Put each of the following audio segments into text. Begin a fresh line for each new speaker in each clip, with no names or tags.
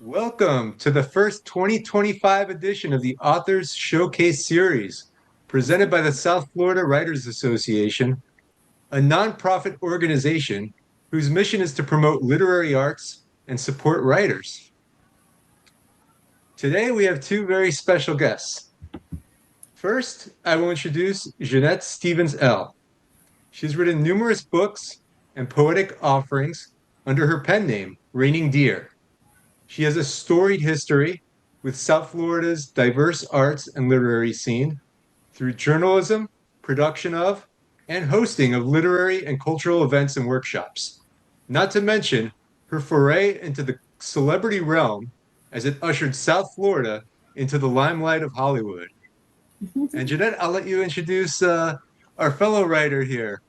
Welcome to the first 2025 edition of the Authors Showcase Series, presented by the South Florida Writers Association, a nonprofit organization whose mission is to promote literary arts and support writers. Today, we have two very special guests. First, I will introduce Jeanette Stephens-El. She's written numerous books and poetic offerings under her pen name, Raining Deer. She has a storied history with South Florida's diverse arts and literary scene through journalism, production of, and hosting of literary and cultural events and workshops. Not to mention her foray into the celebrity realm as it ushered South Florida into the limelight of Hollywood. And Jeanette, I'll let you introduce our fellow writer here.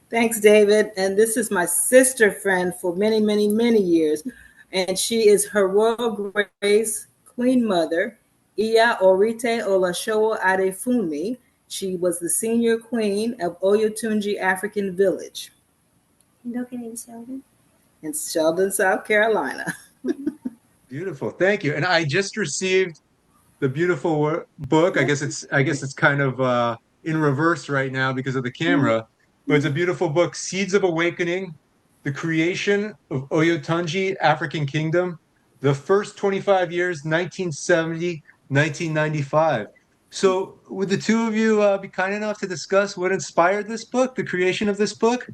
Thanks, David. And this is my sister friend for many, many, many years. And she is Her Royal Grace Queen Mother, Iya Orite Olashowo Adefunmi. She was the senior queen of Oyotunji African Village.
Located in Sheldon.
In Sheldon, South Carolina.
Beautiful. Thank you. And I just received the beautiful book. I guess it's kind of in reverse right now because of the camera, but it's a beautiful book, Seeds of Awakening, the creation of Oyotunji African Kingdom, the first 25 years, 1970, 1995. So would the two of you be kind enough to discuss what inspired this book, the creation of this book?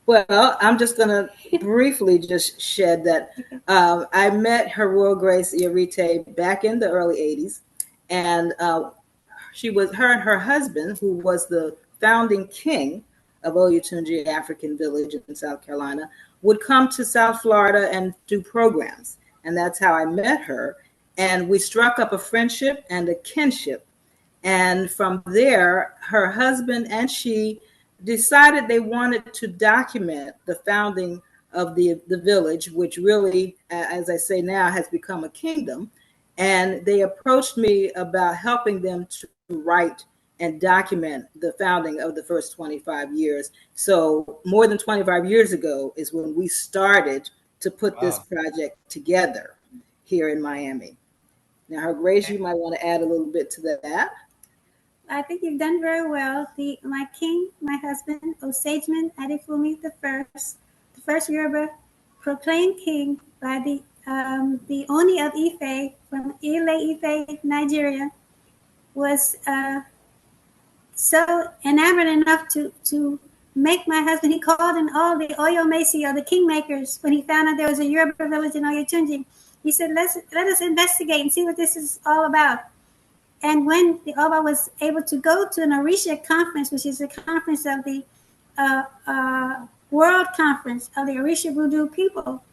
Well, I'm just going to briefly just shed that I met Her Royal Grace Yarite back in the early 80s. And her and her husband, who was the founding king of Oyotunji African Village in South Carolina, would come to South Florida and do programs. And that's how I met her. And we struck up a friendship and a kinship. And from there, her husband and she decided they wanted to document the founding of the village, which really, as I say now, has become a kingdom. And they approached me about helping them to write and document the founding of the first 25 years. So more than 25 years ago is when we started to put this project together here in Miami. Now, Her Grace, you might want to add a little bit to that.
I think you've done very well. My king, my husband, Osageman Adefumi the first Yoruba proclaimed king by the Oni of Ife from Ile Ife, Nigeria, was so enamored enough to make my husband. He called in all the Oyo Macy or the kingmakers when he found out there was a Yoruba village in Oyotunji. He said, let us investigate and see what this is all about. And when the Oba was able to go to an Orisha conference, which is a conference of the World Conference of the Orisha Voodoo people,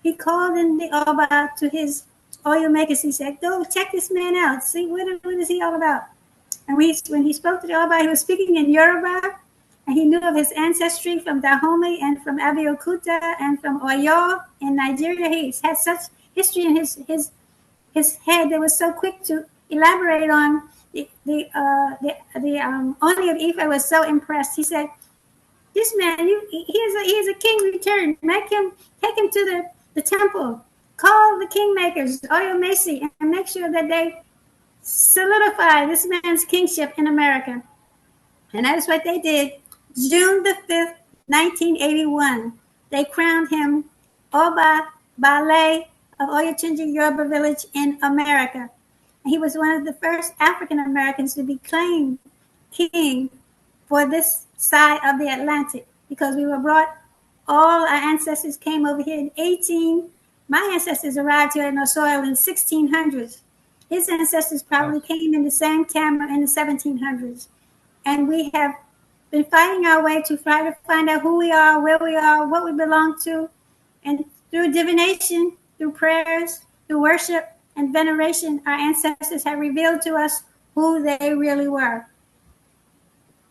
he called in the Oba to his Oyo makers. He said, go check this man out. See, what is he all about? And when he spoke to the Oba, he was speaking in Yoruba, and he knew of his ancestry from Dahomey and from Abeokuta and from Oyo in Nigeria. He had such history in his head that was so quick to elaborate on the Oni of Ife was so impressed. He said, "This man, he is a king returned. Take him to the temple. Call the kingmakers, Oyo Macy, and make sure that they solidify this man's kingship in America." And that is what they did. June the 5th, 1981, they crowned him Oba Bale of Oyotunji Yoruba Village in America. He was one of the first African Americans to be claimed king for this side of the Atlantic, because we were brought, all our ancestors came over here in my ancestors arrived here in the soil in 1600s. His ancestors probably came in the same time in the 1700s. And we have been fighting our way to try to find out who we are, where we are, what we belong to. And through divination, through prayers, through worship, and veneration, our ancestors have revealed to us who they really were.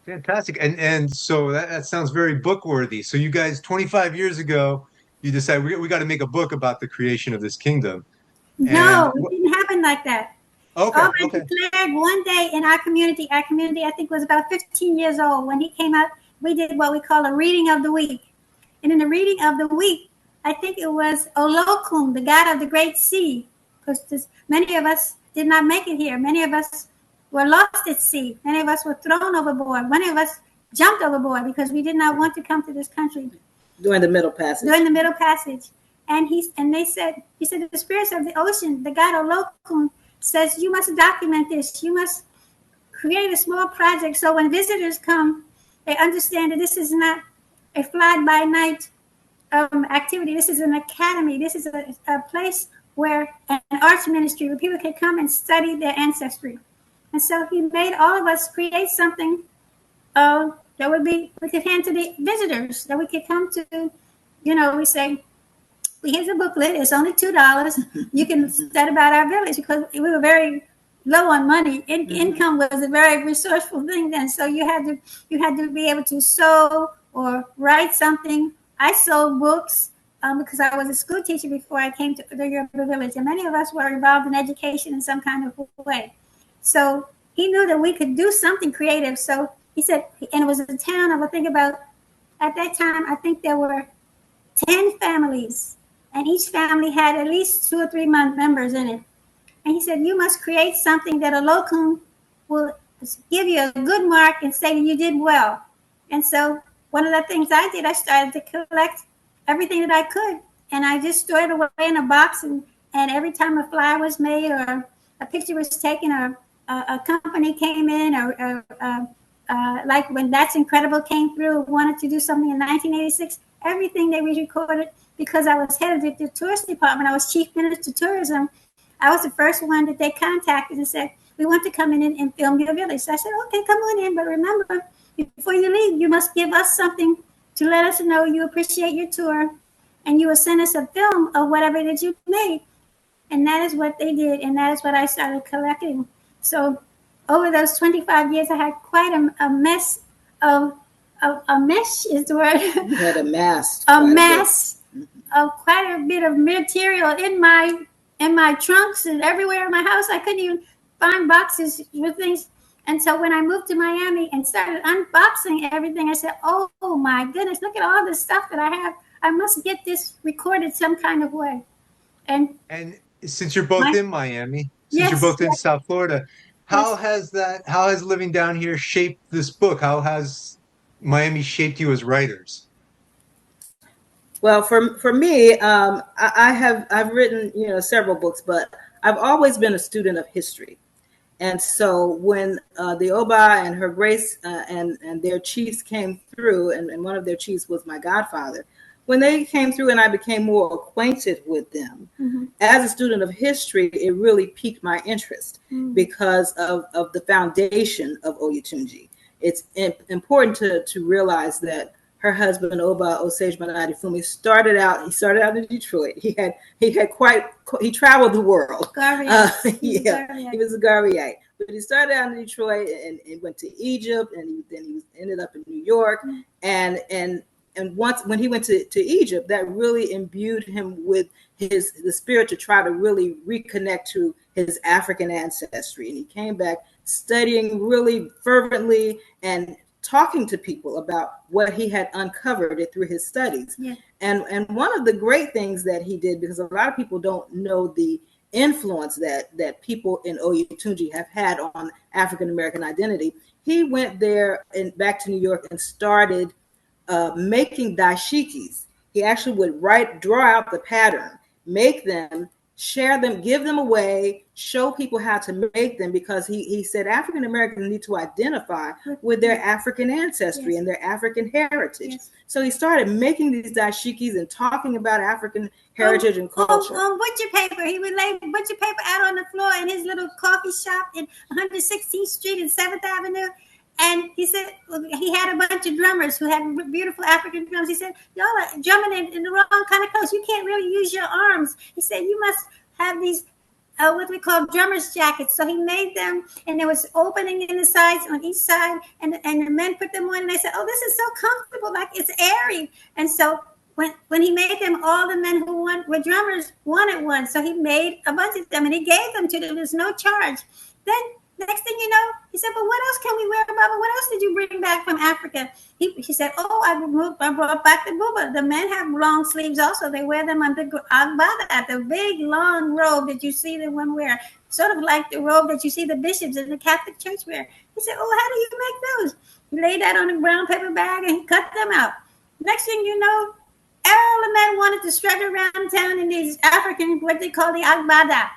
Fantastic. And so that sounds very book worthy. So you guys, 25 years ago, you decided we got to make a book about the creation of this kingdom.
No, it didn't happen like that.
Okay.
Declared one day in our community I think was about 15 years old. When he came out, we did what we call a reading of the week. And in the reading of the week, I think it was Olokun, the god of the great sea, because many of us did not make it here. Many of us were lost at sea. Many of us were thrown overboard. Many of us jumped overboard because we did not want to come to this country.
During the Middle Passage.
During the Middle Passage. And he said, the spirits of the ocean, the god Olokun, says, you must document this. You must create a small project so when visitors come, they understand that this is not a fly-by-night activity. This is an academy. This is a place where an arts ministry where people can come and study their ancestry. And so he made all of us create something that we could hand to the visitors, that we could come to. We say, here's a booklet. It's only $2. You can study about our village, because we were very low on money. Income was a very resourceful thing then. So you had to be able to sew or write something. I sold books because I was a school teacher before I came to the Yoruba village, and many of us were involved in education in some kind of way. So he knew that we could do something creative. So he said, and it was a town of, at that time, I think there were 10 families, and each family had at least 2 or 3 members in it. And he said, you must create something that Olokun will give you a good mark and say you did well. And so one of the things I did, I started to collect everything that I could. And I just stored it away in a box. And every time a flyer was made or a picture was taken or a company came in or like when That's Incredible came through, wanted to do something in 1986, everything they recorded, because I was head of the tourist department. I was chief minister of tourism. I was the first one that they contacted and said, we want to come in and film your village. So I said, okay, come on in. But remember, before you leave, you must give us something to let us know you appreciate your tour. And you will send us a film of whatever that you made. And that is what they did. And that is what I started collecting. So over those 25 years, I had quite a mess of a mesh is the word.
You had amassed.
A mess of quite a bit of material in my trunks and everywhere in my house. I couldn't even find boxes with things. And so when I moved to Miami and started unboxing everything, I said, oh my goodness, look at all the stuff that I have. I must get this recorded some kind of way. And
since you're both in Miami, since you're both in South Florida, how has living down here shaped this book? How has Miami shaped you as writers?
Well, for me, I've written several books, but I've always been a student of history, and so when the Oba and Her Grace and their chiefs came through, and one of their chiefs was my godfather, when they came through and I became more acquainted with them, as a student of history, it really piqued my interest because of the foundation of Oyotunji. It's important to realize that her husband, Oba Osage Manadi Fumi, started out in Detroit. He traveled the world. He was a Garveyite. But he started out in Detroit and went to Egypt, and then he ended up in New York. And when he went to Egypt, that really imbued him with the spirit to try to really reconnect to his African ancestry. And he came back studying really fervently and talking to people about what he had uncovered through his studies. Yeah. And one of the great things that he did, because a lot of people don't know the influence that people in Oyotunji have had on African American identity, he went there and back to New York and started making dashikis. He actually would draw out the pattern, make them, share them, give them away, show people how to make them, because he said African Americans need to identify with their African ancestry and their African heritage. So he started making these dashikis and talking about African heritage and culture.
On butcher paper. He would lay butcher paper out on the floor in his little coffee shop in 116th Street and 7th Avenue. And he said he had a bunch of drummers who had beautiful African drums. He said, y'all are drumming in the wrong kind of clothes. You can't really use your arms. He said, you must have these, what we call drummer's jackets. So he made them, and there was opening in the sides on each side. And the men put them on, and they said, oh, this is so comfortable, like it's airy. And so when he made them, all the men who were drummers wanted one. So he made a bunch of them, and he gave them to them. There was no charge. Then Next thing you know, he said, "But what else can we wear, Baba? What else did you bring back from Africa?" He said, "Oh, I brought back the buba. The men have long sleeves also. They wear them under agbada, the big long robe that you see the women wear, sort of like the robe that you see the bishops in the Catholic Church wear." He said, "Oh, how do you make those?" He laid that on a brown paper bag and he cut them out. Next thing you know, all the men wanted to strut around town in these African, what they call the agbada.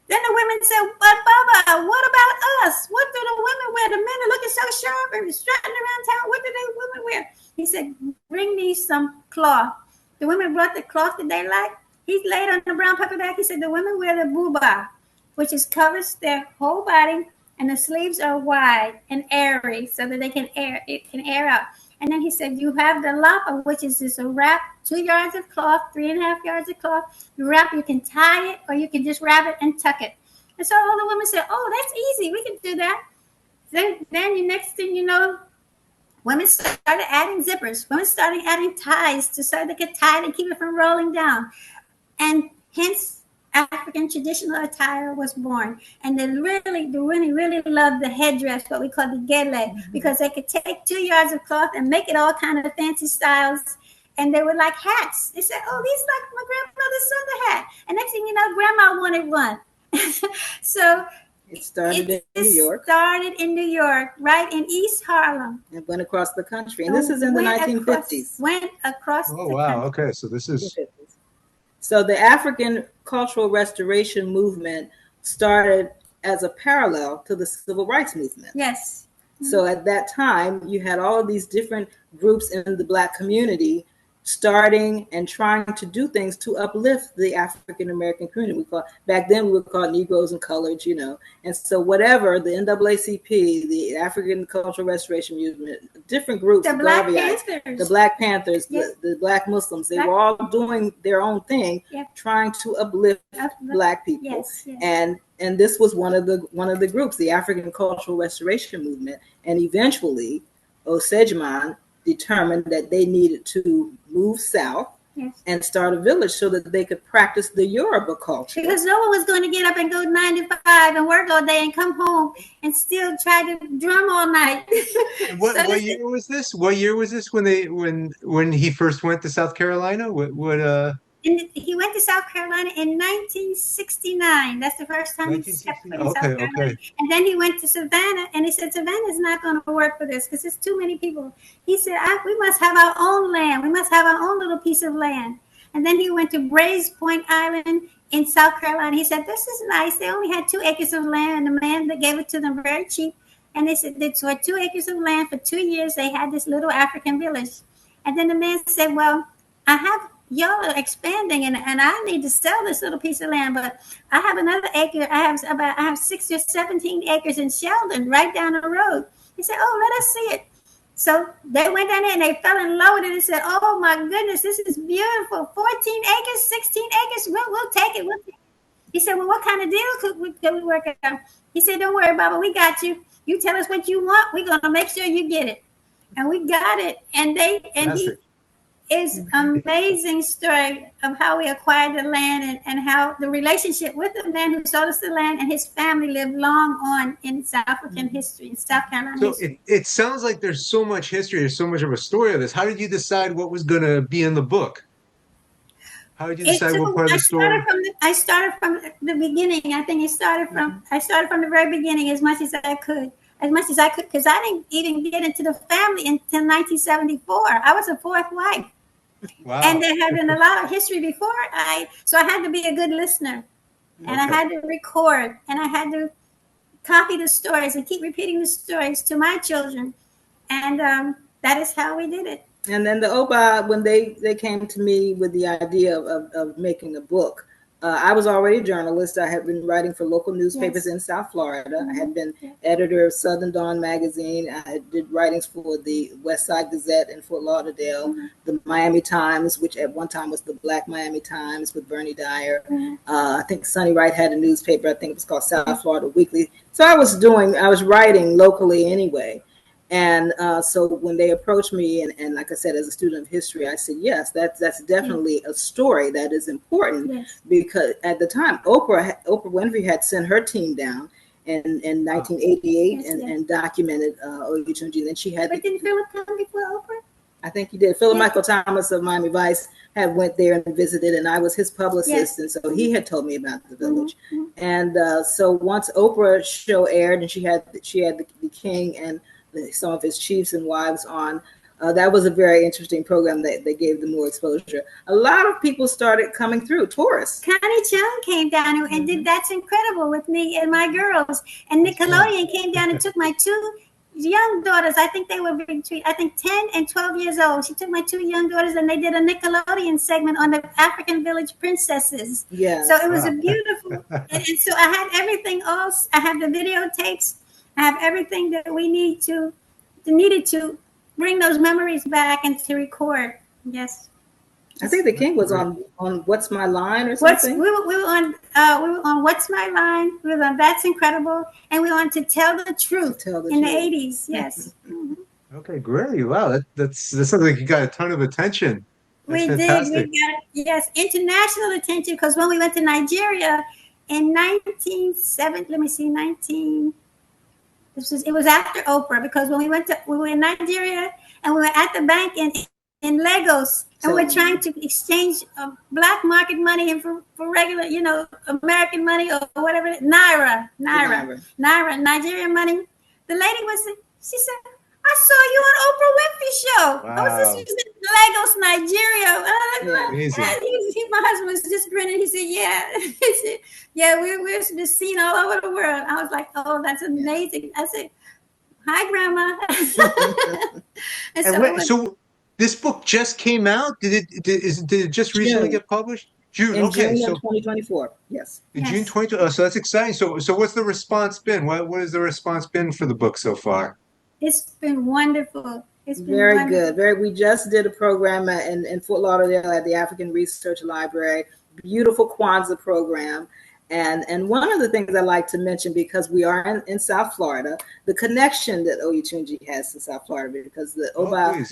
Then the women said, "But Baba, what about us? What do the women wear? The men are looking so sharp and strutting around town. What do the women wear?" He said, "Bring me some cloth." The women brought the cloth that they liked. He laid on the brown paper bag. He said, "The women wear the buba, which is covers their whole body, and the sleeves are wide and airy so that they can air out." And then he said, "You have the lapa, which is just a wrap, 2 yards of cloth, 3.5 yards of cloth. You wrap, you can tie it, or you can just wrap it and tuck it." And so all the women said, "Oh, that's easy. We can do that." Then the next thing you know, women started adding zippers. Women started adding ties so they could tie it and keep it from rolling down. And hence, African traditional attire was born. And they really loved the headdress, what we call the gele, because they could take 2 yards of cloth and make it all kind of fancy styles. And they were like hats. They said, "Oh, these like my grandmother's Sunday hat." And next thing you know, grandma wanted one. So
it started in New York.
Started in New York, right in East Harlem.
It went across the country. And this is in the 1950s.
Went across
Oh,
the
wow.
country.
Okay, so this is...
So the African cultural restoration movement started as a parallel to the civil rights movement.
Yes.
So at that time, you had all of these different groups in the Black community starting and trying to do things to uplift the African American community. Back then we would call Negroes and coloreds, And so whatever the NAACP, the African Cultural Restoration Movement, different groups,
the Black Panthers,
yes. the Black Muslims, they were all doing their own thing, trying to uplift Black people.
Yes, yes.
And this was one of the groups, the African Cultural Restoration Movement, and eventually Osejman determined that they needed to move south and start a village so that they could practice the Yoruba culture.
Because no one was going to get up and go 9 to 5 and work all day and come home and still try to drum all night.
What year was this? What year was this when he first went to South Carolina?
And he went to South Carolina in 1969. That's the first time he stepped foot in South Carolina. Okay. And then he went to Savannah, and he said, "Savannah's not going to work for this because it's too many people." He said, "We must have our own land. We must have our own little piece of land." And then he went to Brays Point Island in South Carolina. He said, "This is nice." They only had 2 acres of land, and the man that gave it to them very cheap. And they said that for 2 acres of land for 2 years, they had this little African village. And then the man said, "Well, y'all are expanding, and I need to sell this little piece of land, but I have another acre. I have 16 or 17 acres in Sheldon, right down the road." He said, "Oh, let us see it." So they went down there and they fell in love with it and said, "Oh my goodness, this is beautiful. 14 acres, 16 acres. We'll take it. We'll take it." He said, "Well, what kind of deal could we work out?" He said, "Don't worry, Baba, we got you. You tell us what you want. We're gonna make sure you get it." And we got it. It's amazing story of how we acquired the land and how the relationship with the man who sold us the land and his family lived long on in South African history, in South Carolina history.
It sounds like there's so much history, there's so much of a story of this. How did you decide what was going to be in the book? How did you decide what part of the story?
I started from the beginning. I think I started from the very beginning as much as I could. Because I didn't even get into the family until 1974. I was a 4th wife.
Wow.
And there had been a lot of history before so I had to be a good listener, and I had to record, and I had to copy the stories and keep repeating the stories to my children, and that is how we did it.
And then the Oba, when they came to me with the idea of making a book, I was already a journalist. I had been writing for local newspapers in South Florida. I had been editor of Southern Dawn magazine. I did writings for the West Side Gazette in Fort Lauderdale, the Miami Times, which at one time was the Black Miami Times with Bernie Dyer. I think Sonny Wright had a newspaper. I think it was called South Florida Weekly. So I was writing locally anyway. And so when they approached me, and like I said, as a student of history, I said, yes, that's definitely a story that is important, because at the time, Oprah Winfrey had sent her team down, in 1988
Yes,
and documented Oyotunji. And she had.
But didn't Philip come before Oprah?
I think he did. Philip
Yeah.
Michael Thomas of Miami Vice had went there and visited, and I was his publicist,
Yes.
and so he had told me about the village.
Mm-hmm.
And so once Oprah's show aired, and she had the king and some of his chiefs and wives on. That was a very interesting program that they gave them more exposure. A lot of people started coming through, tourists.
Connie Chung came down and did That's Incredible with me and my girls. And Nickelodeon came down and took my two young daughters. I think they were between, 10 and 12 years old. She took my two young daughters and they did a Nickelodeon segment on the African village princesses.
Yeah.
So it was a beautiful, and so I had everything else. I have the videotapes. I have everything that we needed to bring those memories back and to record. Yes.
I think the king was on What's My Line or something.
We were on What's My Line. We were on That's Incredible, and we were on To Tell the Truth in the 80s. Yes. Mm-hmm.
Okay, great. Wow, that sounds like you got a ton of attention. That's fantastic.
We got, yes, international attention, because when we went to Nigeria in 19. It was after Oprah, because when we were in Nigeria and we were at the bank in Lagos, and we're trying to exchange black market money and for regular, American money or whatever, Naira, Nigerian money. The lady she said, I saw you on Oprah Winfrey show.
Wow.
I was in Lagos, Nigeria. My husband was just grinning. He said, yeah. He said, yeah, we're just seen all over the world. I was like, oh, that's amazing. I said, hi, Grandma.
And
so this book just came out? Did it just recently get published? June.
In
Okay,
June
so
of 2024. Yes.
in June 20. Oh, so that's exciting. So what's the response been? What has the response been for the book so far?
It's been wonderful. It's been
very
wonderful.
good. We just did a program in Fort Lauderdale at the African Research Library. Beautiful Kwanzaa program. And one of the things I like to mention, because we are in South Florida, the connection that Oyotunji has to South Florida, because the Oba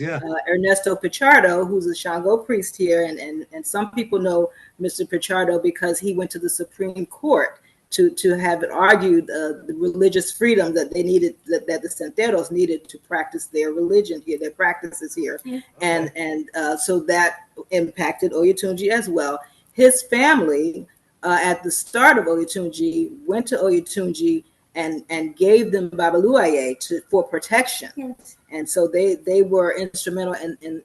Ernesto Pichardo, who's a Shango priest here, and some people know Mr. Pichardo because he went to the Supreme Court to have it argued the religious freedom that they needed, that the Santeros needed to practice their religion here, their practices here. Yeah. And so that impacted Oyotunji as well. His family, at the start of Oyotunji, went to Oyotunji and gave them Babaluaye for protection. Yes. And so they were instrumental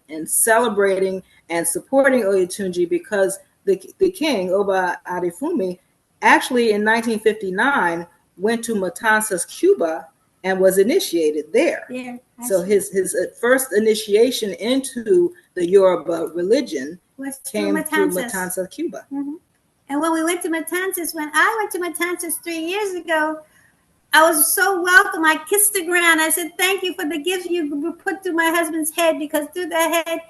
in celebrating and supporting Oyotunji, because the king, Oba Adefumi, actually in 1959 went to Matanzas, Cuba, and was initiated there. Yeah, so his first initiation into the Yoruba religion came through Matanzas, Cuba.
Mm-hmm. And when we went to Matanzas, when I went to Matanzas 3 years ago, I was so welcome. I kissed the ground. I said, thank you for the gifts you put through my husband's head, because through that head,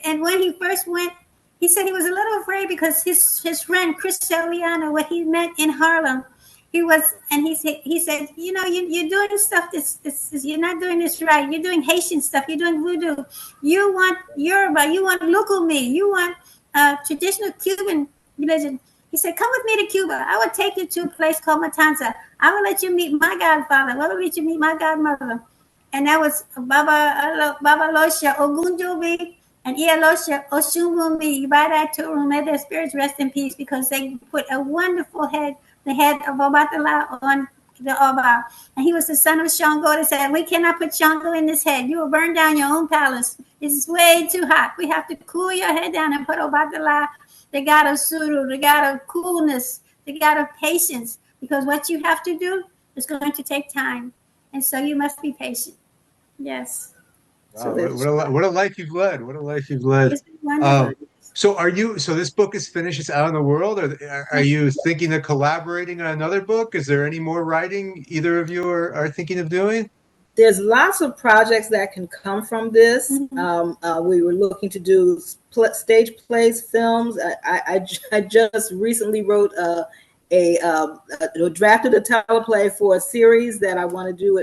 and when he first went, he said he was a little afraid because his friend Chris Eliano, what he met in Harlem, he said, you're doing stuff you're not doing this right. You're doing Haitian stuff. You're doing voodoo. You want Yoruba. You want Lukumi. You want traditional Cuban religion. He said, come with me to Cuba. I will take you to a place called Matanza. I will let you meet my godfather. I will let you meet my godmother. And that was Baba Losha Ogunjobi and Ialosha Oshunwumi. By that room, may their spirits rest in peace, because they put a wonderful the head of Obatala on the Oba. And he was the son of Shango. They said, we cannot put Shango in this head. You will burn down your own palace. It's way too hot. We have to cool your head down and put Obatala, the god of Suru, the god of coolness, the god of patience, because what you have to do is going to take time. And so you must be patient. Yes.
Wow, what a life you've led. What a life you've led.
It's been wonderful.
So this book is finished, it's out in the world. Are you thinking of collaborating on another book? Is there any more writing either of you are thinking of doing?
There's lots of projects that can come from this. Mm-hmm. We were looking to do stage plays, films. I just recently wrote drafted a teleplay for a series that I want to do,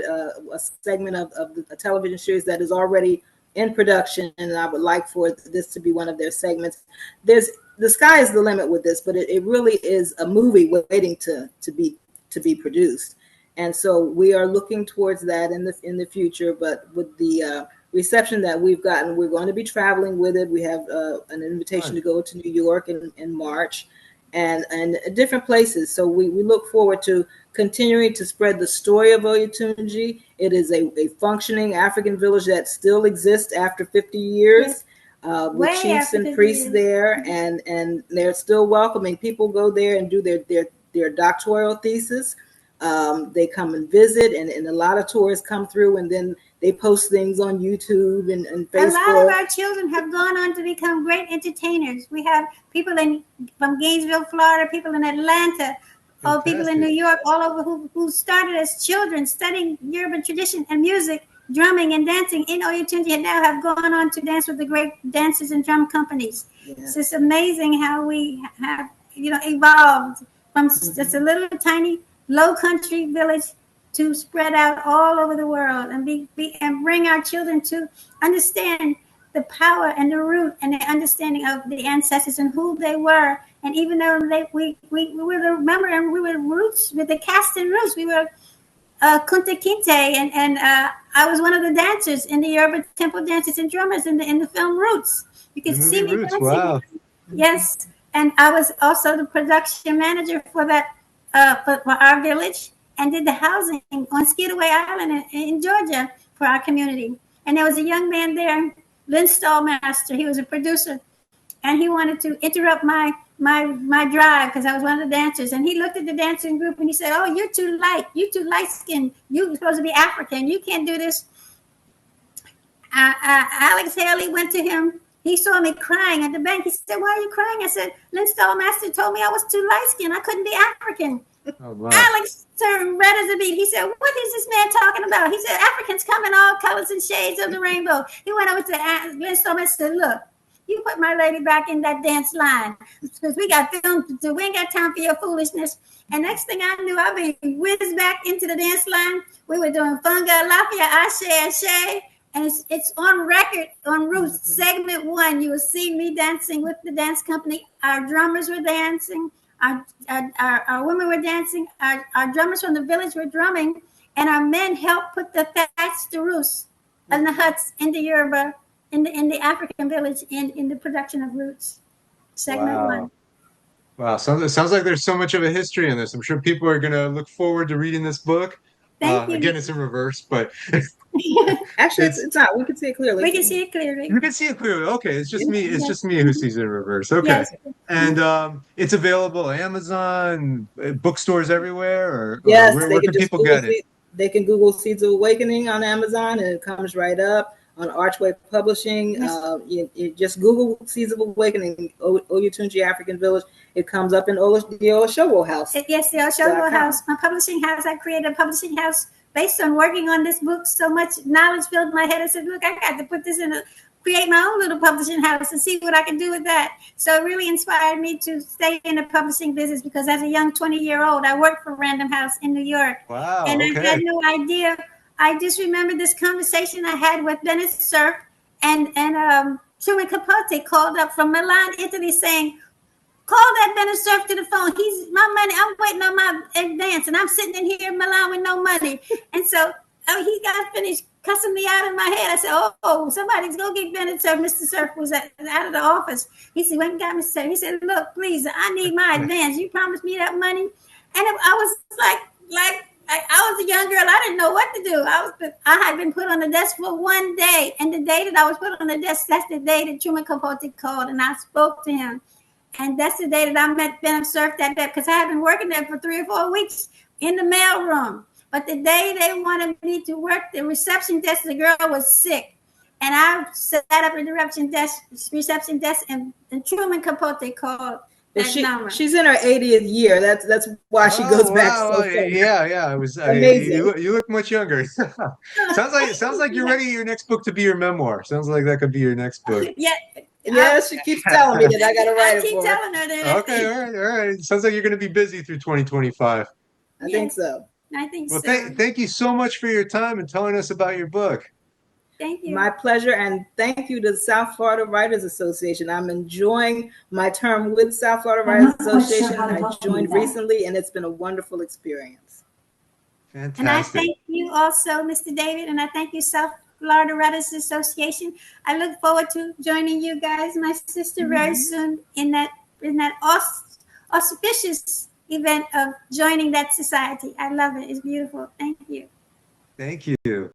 a segment of a television series that is already in production, and I would like for this to be one of their segments. The sky is the limit with this, but it really is a movie waiting to be produced. And so we are looking towards that in the future. But with the reception that we've gotten, we're going to be traveling with it. We have an invitation to go to New York in March, and different places. So we look forward to continuing to spread the story of Oyotunji. It is a functioning African village that still exists after 50 years. With chiefs and priests there, and they're still welcoming. People go there and do their doctoral thesis. They come and visit, and a lot of tourists come through, and then they post things on YouTube and Facebook.
A lot of our children have gone on to become great entertainers. We have people from Gainesville, Florida, people in Atlanta, people in New York, all over who started as children studying Yoruba tradition and music, drumming and dancing in Oyotunji, and now have gone on to dance with the great dancers and drum companies. Yeah. So it's amazing how we have, evolved from just a little tiny low country village to spread out all over the world and and bring our children to understand the power and the root and the understanding of the ancestors and who they were. And even though we were roots with the Castan roots, we were Kunta Kinte, and I was one of the dancers in the Yoruba temple dances and drummers in the film Roots. You can see me dancing.
Wow.
Yes, and I was also the production manager for that for our village, and did the housing on Skidaway Island in Georgia for our community. And there was a young man there, Lynn Stallmaster. He was a producer, and he wanted to interrupt my drive because I was one of the dancers. And he looked at the dancing group and he said, "Oh, you're too light skinned. You're supposed to be African. You can't do this." Alex Haley went to him. He saw me crying at the bank. He said, "Why are you crying?" I said, "Lynn Stallmaster told me I was too light skinned. I couldn't be African." Oh, wow. Alex turned red as a beet. He said, "What is this man talking about?" He said, "Africans come in all colors and shades of the rainbow." He went over to Lynn Stallmaster and said, "Look, you put my lady back in that dance line because we got film to do. We ain't got time for your foolishness." And next thing I knew, I been whizzed back into the dance line. We were doing Funga, Lafia, Ashe, and it's on record on Roots, segment 1. You will see me dancing with the dance company. Our drummers were dancing. Our women were dancing. Our drummers from the village were drumming, and our men helped put the thatch to roost in the huts in the Yoruba, in the African village, in the production of Roots, segment 1.
Wow, sounds like there's so much of a history in this. I'm sure people are going to look forward to reading this book.
Thank you.
Again, it's in reverse, but
actually, it's not. We can see it clearly.
We can see it clearly.
You can see it clearly. Okay, it's just me. It's just me who sees it in reverse. Okay, yes. And it's available Amazon, bookstores everywhere, or
yes,
where can people get it?
They can Google Seeds of Awakening on Amazon, and it comes right up. On Archway Publishing, you just Google Seeds of Awakening, Oyotunji African Village. It comes up in the Oshowo House.
Yes, the Oshowo House. My publishing house. I created a publishing house based on working on this book. So much knowledge filled my head. I said, "Look, I got to put this create my own little publishing house and see what I can do with that." So it really inspired me to stay in the publishing business because as a young 20-year-old, I worked for Random House in New York.
Wow.
And
okay.
I had no idea. I just remember this conversation I had with Bennett Cerf and Truman Capote called up from Milan, Italy, saying, "Call that Bennett Cerf to the phone. He's my money. I'm waiting on my advance, and I'm sitting in here in Milan with no money." And so he got finished cussing me out in my head. I said, "Oh, somebody's go get Bennett Cerf." Mr. Cerf was out of the office. He said, "Went and got Mr. Cerf." He said, "Look, please, I need my advance. You promised me that money." And I was like. I was a young girl. I didn't know what to do. I had been put on the desk for one day. And the day that I was put on the desk, that's the day that Truman Capote called and I spoke to him. And that's the day that I met Bennett Cerf that day because I had been working there for 3 or 4 weeks in the mailroom. But the day they wanted me to work the reception desk, the girl was sick. And I sat up in the reception desk and Truman Capote called.
She's in her 80th year. That's why she goes back so far.
Yeah. It was amazing. You look much younger. sounds like you're ready your next book to be your memoir. Sounds like that could be your next book.
Yeah, she keeps telling me that I got to write it for her.
I keep telling her that.
Okay, all right. Sounds like you're going to be busy through 2025.
I think so.
Well,
thank you so much for your time and telling us about your book.
Thank you.
My pleasure, and thank you to the South Florida Writers Association. I'm enjoying my term with South Florida Writers Association. I joined recently, and it's been a wonderful experience.
And I
Fantastic.
thank you also, Mr. David, and I thank you, South Florida Writers Association. I look forward to joining you guys, my sister, very soon in that auspicious event of joining that society. I love it. It's beautiful. Thank you.
Thank you.